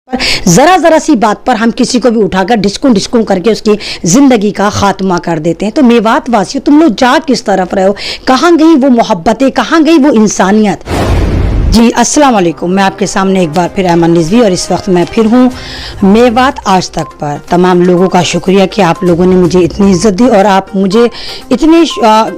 जरा जरा सी बात पर हम किसी को भी उठाकर डिस्कुं डिस्कुं करके उसकी जिंदगी का खात्मा कर देते हैं। तो मेवात वासियों, तुम लोग जा किस तरफ रहे हो? कहाँ गई वो मोहब्बतें, कहाँ गई वो इंसानियत? जी अस्सलाम वालेकुम, मैं आपके सामने एक बार फिर ऐमन रिजवी और इस वक्त मैं फिर हूँ मेवात आज तक पर। तमाम लोगों का शुक्रिया कि आप लोगों ने मुझे इतनी इज्जत दी और आप मुझे इतने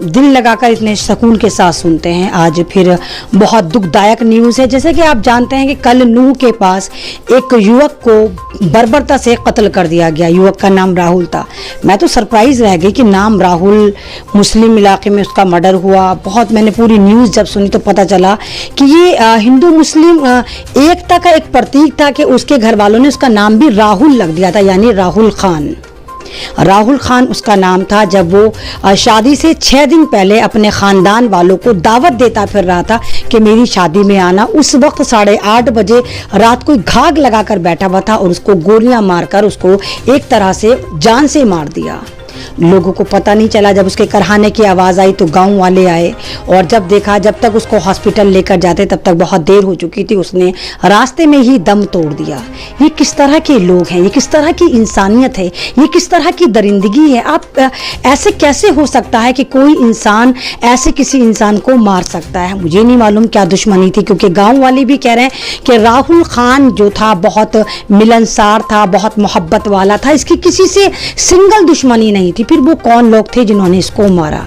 दिल लगाकर इतने सुकून के साथ सुनते हैं। आज फिर बहुत दुखदायक न्यूज़ है। जैसे कि आप जानते हैं कि कल नूह के पास एक युवक को बर्बरता से कत्ल कर दिया गया। युवक का नाम राहुल था। मैं तो सरप्राइज़ रह गई कि नाम राहुल, मुस्लिम इलाके में उसका मर्डर हुआ। बहुत मैंने पूरी न्यूज़ जब सुनी तो पता चला कि ये हिंदू मुस्लिम एकता का एक प्रतीक था कि उसके घर वालों ने उसका नाम भी राहुल लग दिया था, यानी राहुल खान। राहुल खान उसका नाम था। जब वो शादी से 6 दिन पहले अपने ख़ानदान वालों को दावत देता फिर रहा था कि मेरी शादी में आना, उस वक्त 8:30 बजे रात को घाग लगाकर बैठा हुआ था और उसको गोलियां मारकर उसको एक तरह से जान से मार दिया। लोगों को पता नहीं चला। जब उसके करहाने की आवाज़ आई तो गांव वाले आए और जब देखा, जब तक उसको हॉस्पिटल लेकर जाते तब तक बहुत देर हो चुकी थी। उसने रास्ते में ही दम तोड़ दिया। ये किस तरह के लोग हैं? ये किस तरह की इंसानियत है? ये किस तरह की दरिंदगी है? आप ऐसे कैसे हो सकता है कि कोई इंसान ऐसे किसी इंसान को मार सकता है? मुझे नहीं मालूम क्या दुश्मनी थी, क्योंकि गाँव वाले भी कह रहे हैं कि राहुल खान जो था बहुत मिलनसार था, बहुत मोहब्बत वाला था, इसकी किसी से सिंगल दुश्मनी नहीं थी। फिर वो कौन लोग थे जिन्होंने इसको मारा?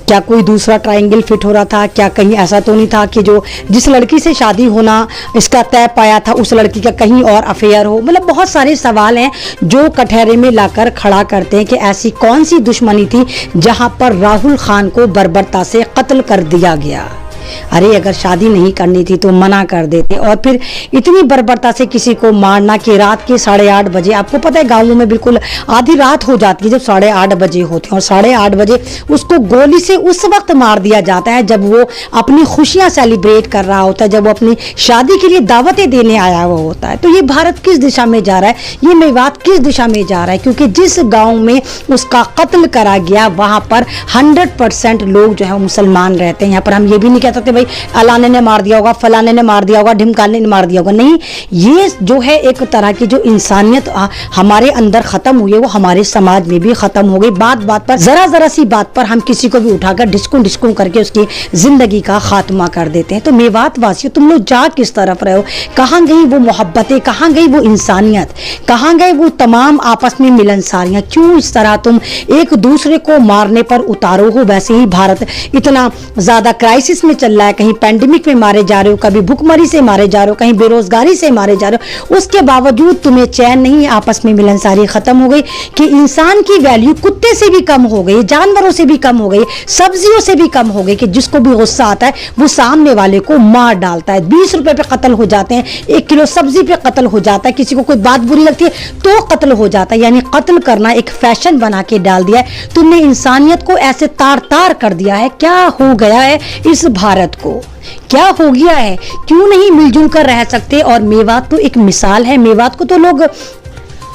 क्या कोई दूसरा ट्रायंगल फिट हो रहा था? क्या कहीं ऐसा तो नहीं था कि जो जिस लड़की से शादी होना इसका तय पाया था उस लड़की का कहीं और अफेयर हो? मतलब बहुत सारे सवाल हैं जो कटहरे में लाकर खड़ा करते हैं कि ऐसी कौन सी दुश्मनी थी जहां पर राहुल खान को बर्बरता से कत्ल कर दिया गया। अरे अगर शादी नहीं करनी थी तो मना कर देते, और फिर इतनी बर्बरता से किसी को मारना कि रात के 8:30 बजे, आपको पता है गाँवों में बिल्कुल आधी रात हो जाती है जब 8:30 बजे होते हैं, और 8:30 बजे उसको गोली से उस वक्त मार दिया जाता है जब वो अपनी खुशियां सेलिब्रेट कर रहा होता है, जब वो अपनी शादी के लिए दावतें देने आया हुआ होता है। तो ये भारत किस दिशा में जा रहा है? ये मेवात किस दिशा में जा रहा है? क्योंकि जिस गाँव में उसका कत्ल करा गया वहाँ पर 100% लोग जो है मुसलमान रहते हैं। यहाँ पर हम ये भी नहीं कहते भाई अलाने ने मार दिया होगा, फलाने ने मार दिया होगा, ढिमकाने ने मार दिया होगा। नहीं, ये जो है एक तरह की जो इंसानियत हमारे अंदर खत्म हुई है वो हमारे समाज में भी खत्म हो गई। बात बात पर, जरा जरा सी बात पर हम किसी को भी उठाकर डिस्कुं डिस्कुं करके उसकी जिंदगी का खात्मा कर देते हैं। तो मेवात वासियों, तुम लोग जा किस तरफ रहे हो? कहाँ गई वो मोहब्बतें, कहाँ गई वो इंसानियत, कहाँ गए वो तमाम आपस में मिलनसारियां? क्यों इस तरह तुम एक दूसरे को मारने पर उतारो हो? वैसे ही भारत इतना ज्यादा क्राइसिस में चल रहा है, कहीं पैंडेमिक में मारे जा रहे हो, कभी भुखमरी से मारे जा रहे हो, कहीं बेरोजगारी से मारे जा रहे हो, उसके बावजूद तुम्हें चैन नहीं, आपस में मिलनसारी खत्म हो गई कि इंसान की वैल्यू कुत्ते से भी कम हो गई, जानवरों से भी कम हो गई, सब्जियों से भी कम हो गई कि जिसको भी गुस्सा आता है वो सामने वाले को मार डालता है। 20 रुपए पे कत्ल हो जाते हैं, 1 किलो सब्जी पे कत्ल हो जाता है, किसी को कोई बात बुरी लगती है तो कत्ल हो जाता है। यानी कत्ल करना एक फैशन बना के डाल दिया है। तुमने इंसानियत को ऐसे तार तार कर दिया है। क्या हो गया है इस भारत को? क्या हो गया है? क्यों नहीं मिलजुल कर रह सकते? और मेवात तो एक मिसाल है। मेवात को तो लोग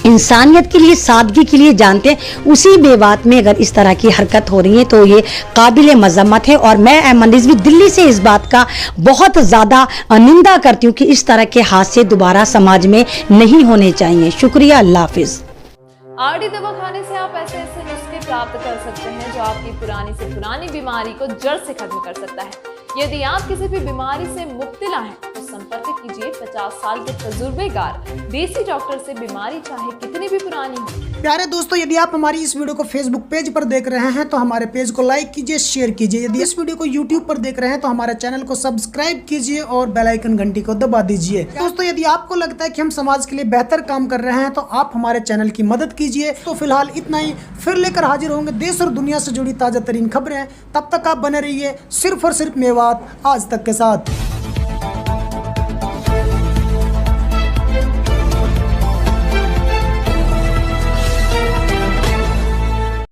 इंसानियत के लिए, सादगी के लिए जानते हैं। उसी मेवात में अगर इस तरह की हरकत हो रही है तो ये काबिल मजम्मत है। और मैं ऐमन रिजवी दिल्ली से इस बात का बहुत ज़्यादा निंदा करती हूँ कि इस तरह के हादसे दोबारा समाज में नहीं होने चाहिए। शुक्रिया, अल्लाह हाफिज़। आरडी दवा खाने से आप ऐसे ऐसे नुस्खे प्राप्त कर सकते हैं जो आपकी पुरानी से पुरानी बीमारी को जड़ से खत्म कर सकता है। यदि आप किसी भी बीमारी से मुब्तला हैं तो संपर्क कीजिए 50 साल के तजुर्बेकार देसी डॉक्टर से, बीमारी चाहे कितनी भी पुरानी हो। प्यारे दोस्तों, यदि आप हमारी इस वीडियो को फेसबुक पेज पर देख रहे हैं तो हमारे पेज को लाइक कीजिए, शेयर कीजिए। यदि इस वीडियो को यूट्यूब पर देख रहे हैं तो हमारे चैनल को सब्सक्राइब कीजिए और बेल आइकन घंटी को दबा दीजिए। दोस्तों, यदि आपको लगता है कि हम समाज के लिए बेहतर काम कर रहे हैं तो आप हमारे चैनल की मदद कीजिए। तो फिलहाल इतना ही, फिर लेकर हाजिर होंगे देश और दुनिया से जुड़ी ताजा तरीन खबरें। तब तक आप बने रहिए सिर्फ और सिर्फ मेवात आज तक के साथ।